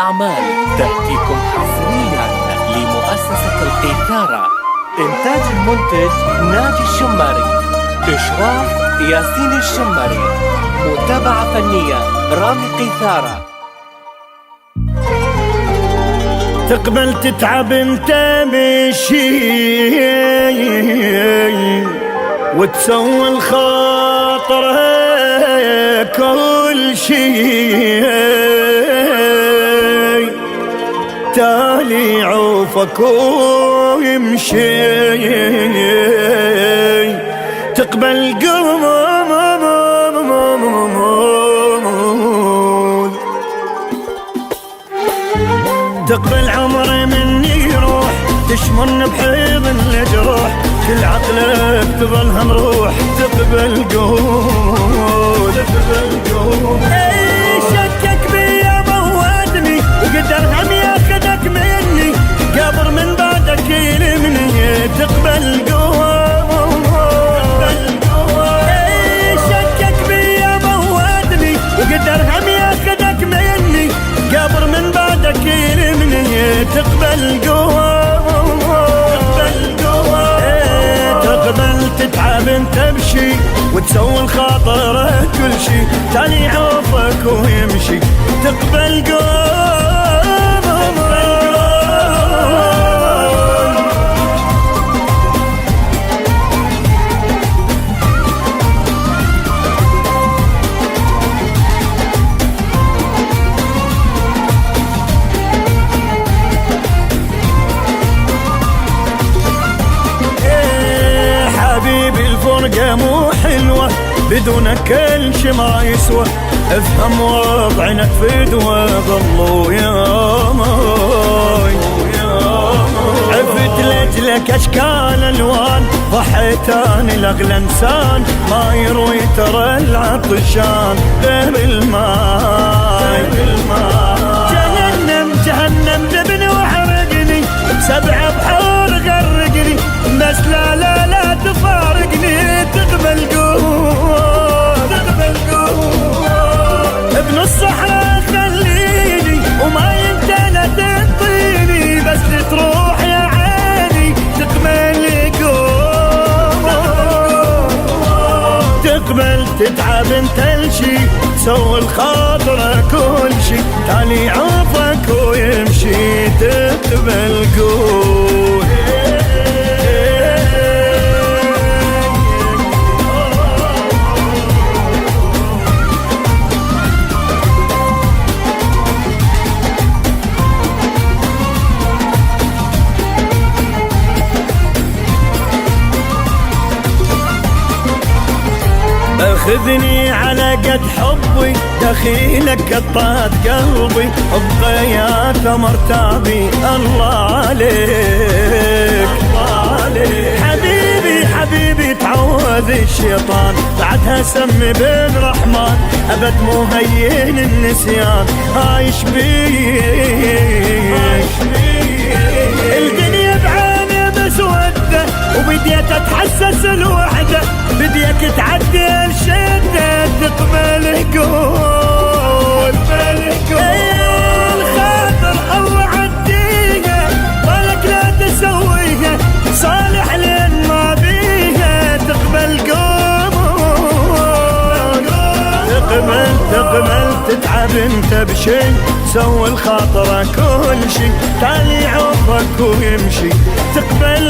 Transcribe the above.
الأعمال تأتيكم حصريا لمؤسسة القيثارة. إنتاج المنتج ناجي الشماري، إشراف ياسين الشماري، متابعة فنية رامي قيثارة. تقبل تتعب انت بشي وتسوي الخاطر كل شي، تالي عوفك ويمشي. تقبل تقبل عمري مني يروح، تشمن بحيض الجروح، كل عقلك تظلها مروح. تقبل قول اي شكك بيا موتني، وقدر هم ياخذك مني، قبر من بعدك يلمني. تقبل قول اي شكك بيا موتني، وقدر هم ياخذك مني، قبر من بعدك يلمني. تقبل تقبل تتعب انت بشي وتسوي الخاطر كل شي، تالي عوفك ويمشي. تقبل الفرقة مو حلوة بدونك كل شي ما يسوى. افهم وضعنا في دوا ظلوا يا ماي، عفت لجلك اشكال الوان، ضحيت اني لاغلى انسان، ما يروي ترى العطشان غير الماي. جهنم جهنم ذبني وحرقني، بسبع بحور غرقني، بس لا لا لا تفارقني. تقبل قول ابن الصحراء خليني، وما انت لا تنطيني، بس تروح يا عيني. تقبل قول تقبل تتعب انت الشي، تسوي الخاطر كل شي، تالي عوفك ويمشي. تقبل قول خذني على قد حبي، دخيلك قطعت قلبي، ابقى يا ثمر تعبي. الله عليك حبيبي حبيبي، تعوذ الشيطان بعدها سمي بن رحمن، ابد مو هين النسيان. عايش بيك الدنيا بعيني مسودة، وبديت اتحسس الوحدة، بديك تعدي الشدة. تقبل قول الخاطر الله عديها، بالك لا تسويها، صالح لين ما بيها. تقبل قول تقبل تتعب انت بشي، سوي الخاطر كل شي، تالي عوفك ويمشي. تقبل